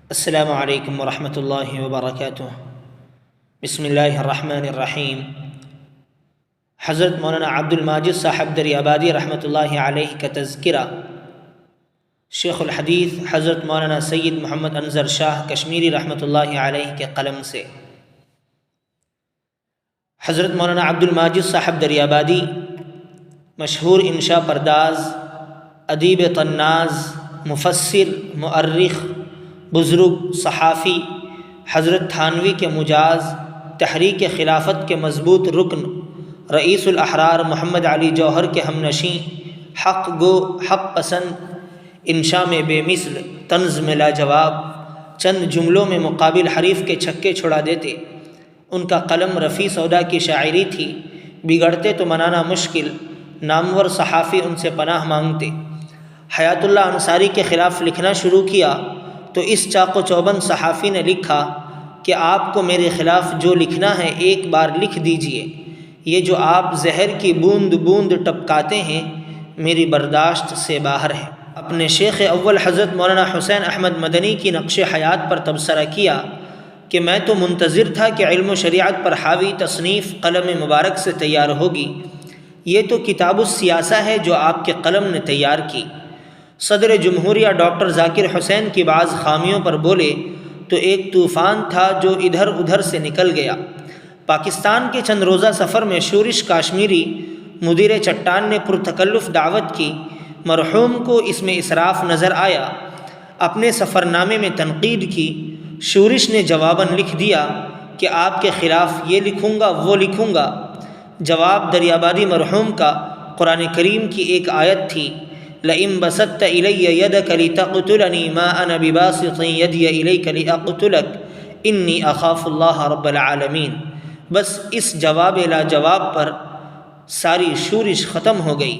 السلام علیکم ورحمۃ اللہ وبرکاتہ۔ بسم اللہ الرحمن الرحیم۔ حضرت مولانا عبد الماجد صاحب دریابادی رحمۃ اللہ علیہ کا تذکرہ شیخ الحدیث حضرت مولانا سید محمد انظر شاہ کشمیری رحمۃ اللہ علیہ کے قلم سے۔ حضرت مولانا عبد الماجد صاحب دریابادی مشہور انشا پرداز، ادیب طناز، مفسر، مؤرخ، بزرگ، صحافی، حضرت تھانوی کے مجاز، تحریک خلافت کے مضبوط رکن، رئیس الاحرار محمد علی جوہر کے ہم نشیں، حق گو، حق پسند، انشاء میں بے مثل، طنز میں لاجواب، چند جملوں میں مقابل حریف کے چھکے چھڑا دیتے۔ ان کا قلم رفیع سودا کی شاعری تھی، بگڑتے تو منانا مشکل، نامور صحافی ان سے پناہ مانگتے۔ حیات اللہ انصاری کے خلاف لکھنا شروع کیا تو اس چاق و چوبند صحافی نے لکھا کہ آپ کو میرے خلاف جو لکھنا ہے ایک بار لکھ دیجئے، یہ جو آپ زہر کی بوند بوند ٹپکاتے ہیں میری برداشت سے باہر ہے۔ اپنے شیخ اول حضرت مولانا حسین احمد مدنی کی نقش حیات پر تبصرہ کیا کہ میں تو منتظر تھا کہ علم و شریعت پر حاوی تصنیف قلم مبارک سے تیار ہوگی، یہ تو کتاب السیاسہ ہے جو آپ کے قلم نے تیار کی۔ صدر جمہوریہ ڈاکٹر ذاکر حسین کی بعض خامیوں پر بولے تو ایک طوفان تھا جو ادھر ادھر سے نکل گیا۔ پاکستان کے چند روزہ سفر میں شورش کاشمیری مدیر چٹان نے پرتکلف دعوت کی، مرحوم کو اس میں اسراف نظر آیا، اپنے سفر نامے میں تنقید کی۔ شورش نے جواباً لکھ دیا کہ آپ کے خلاف یہ لکھوں گا وہ لکھوں گا۔ جواب دریابادی مرحوم کا قرآن کریم کی ایک آیت تھی، لئن بسطت الی یدک لتقتلنی ما انا بباسط یدی الیک لاقتلک انی اخاف اللہ رب العالمین۔ بس اس جواب لا جواب پر ساری شورش ختم ہو گئی۔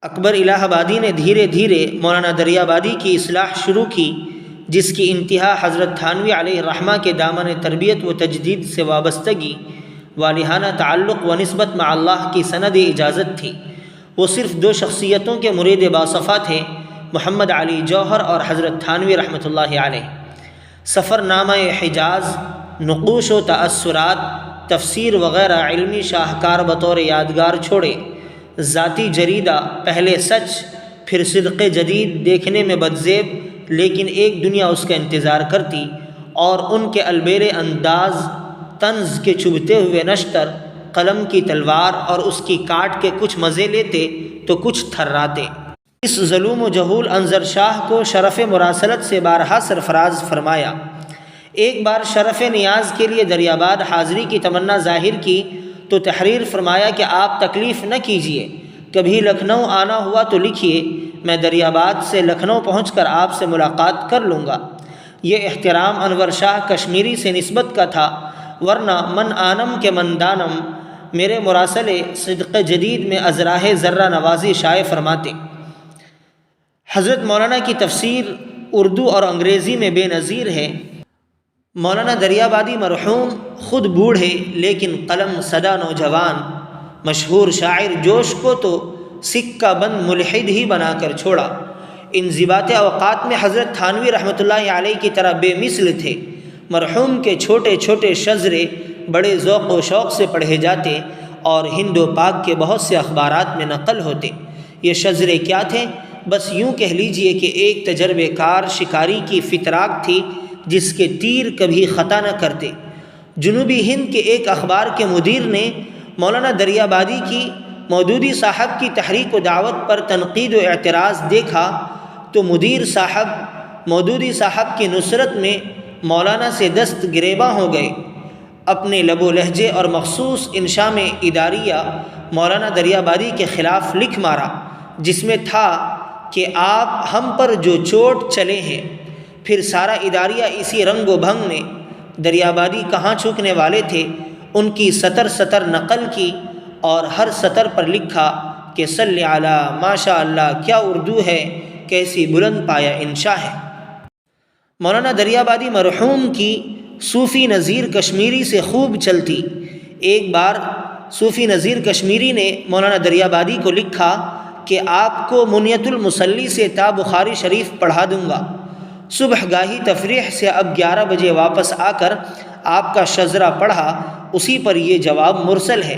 اکبر الہ آبادی نے دھیرے دھیرے مولانا دریابادی کی اصلاح شروع کی، جس کی انتہا حضرت تھانوی علیہ الرحمہ کے دامن تربیت و تجدید سے وابستگی، والہانہ تعلق و نسبت مع اللہ کی سند اجازت تھی۔ وہ صرف دو شخصیتوں کے مرید باصفا تھے، محمد علی جوہر اور حضرت تھانوی رحمۃ اللہ علیہ۔ سفر نامہ حجاز، نقوش و تأثرات، تفسیر وغیرہ علمی شاہکار بطور یادگار چھوڑے۔ ذاتی جریدہ، پہلے سچ پھر صدق جدید، دیکھنے میں بدزیب لیکن ایک دنیا اس کا انتظار کرتی، اور ان کے البیر انداز، طنز کے چبھتے ہوئے نشتر، قلم کی تلوار اور اس کی کاٹ کے کچھ مزے لیتے تو کچھ تھراتے۔ اس ظلوم و جہول انظر شاہ کو شرف مراسلت سے بارہا سرفراز فرمایا۔ ایک بار شرف نیاز کے لیے دریاباد حاضری کی تمنا ظاہر کی تو تحریر فرمایا کہ آپ تکلیف نہ کیجیے، کبھی لکھنؤ آنا ہوا تو لکھیے، میں دریاباد سے لکھنؤ پہنچ کر آپ سے ملاقات کر لوں گا۔ یہ احترام انور شاہ کشمیری سے نسبت کا تھا، ورنہ من آنم کے من دانم میرے مراسلے صدق جدید میں ازراہ ذرہ نوازی شائع فرماتے۔ حضرت مولانا کی تفسیر اردو اور انگریزی میں بے نظیر ہے۔ مولانا دریابادی مرحوم خود بوڑھے لیکن قلم سدا نوجوان، مشہور شاعر جوش کو تو سکہ بند ملحد ہی بنا کر چھوڑا۔ انضباط اوقات میں حضرت تھانوی رحمۃ اللہ علیہ کی طرح بے مثل تھے۔ مرحوم کے چھوٹے چھوٹے شذرے بڑے ذوق و شوق سے پڑھے جاتے اور ہند و پاک کے بہت سے اخبارات میں نقل ہوتے۔ یہ شذرے کیا تھے؟ بس یوں کہہ لیجئے کہ ایک تجربے کار شکاری کی فتراک تھی جس کے تیر کبھی خطا نہ کرتے۔ جنوبی ہند کے ایک اخبار کے مدیر نے مولانا دریابادی کی مودودی صاحب کی تحریک و دعوت پر تنقید و اعتراض دیکھا تو مدیر صاحب مودودی صاحب کی نصرت میں مولانا سے دست گریباں ہو گئے۔ اپنے لب و لہجے اور مخصوص انشاء میں اداریہ مولانا دریابادی کے خلاف لکھ مارا، جس میں تھا کہ آپ ہم پر جو چوٹ چلے ہیں۔ پھر سارا اداریہ اسی رنگ و بھنگ نے دریابادی کہاں چوکنے والے تھے ان کی سطر سطر نقل کی اور ہر سطر پر لکھا کہ صلی علی ماشاء اللہ، کیا اردو ہے، کیسی بلند پایا انشاء ہے۔ مولانا دریابادی مرحوم کی صوفی نذیر کشمیری سے خوب چلتی۔ ایک بار صوفی نذیر کشمیری نے مولانا دریابادی کو لکھا کہ آپ کو منیت المصلی سے تا بخاری شریف پڑھا دوں گا۔ صبح گاہی تفریح سے اب 11 بجے واپس آ کر آپ کا شذرہ پڑھا، اسی پر یہ جواب مرسل ہے۔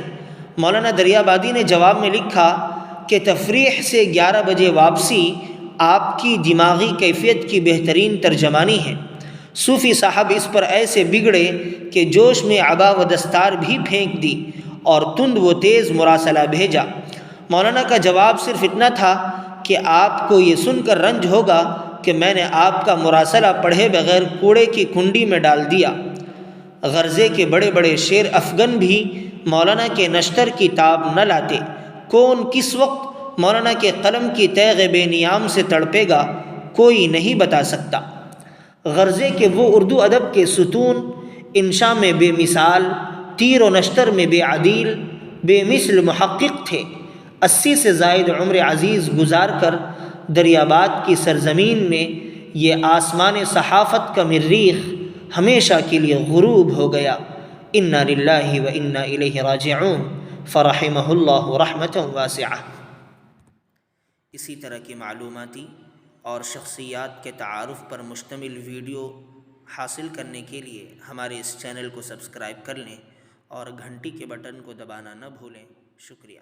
مولانا دریابادی نے جواب میں لکھا کہ تفریح سے 11 بجے واپسی آپ کی دماغی کیفیت کی بہترین ترجمانی ہے۔ صوفی صاحب اس پر ایسے بگڑے کہ جوش میں عبا و دستار بھی پھینک دی اور تند و تیز مراسلہ بھیجا۔ مولانا کا جواب صرف اتنا تھا کہ آپ کو یہ سن کر رنج ہوگا کہ میں نے آپ کا مراسلہ پڑھے بغیر کوڑے کی کنڈی میں ڈال دیا۔ غرضے کے بڑے بڑے شیر افغن بھی مولانا کے نشتر کی تاب نہ لاتے۔ کون کس وقت مولانا کے قلم کی تیغ بے نیام سے تڑپے گا، کوئی نہیں بتا سکتا۔ غرضے کہ وہ اردو ادب کے ستون، انشاء میں بے مثال، تیر و نشتر میں بے عدیل، بے مثل محقق تھے۔ 80 سے زائد عمر عزیز گزار کر دریاباد کی سرزمین میں یہ آسمان صحافت کا مریخ ہمیشہ کے لیے غروب ہو گیا۔ انا للہ و انا الیہ راجعون، فرحمہ اللہ رحمۃ واسعہ۔ اسی طرح کی معلوماتی اور شخصیات کے تعارف پر مشتمل ویڈیو حاصل کرنے کے لیے ہمارے اس چینل کو سبسکرائب کر لیں اور گھنٹی کے بٹن کو دبانا نہ بھولیں۔ شکریہ۔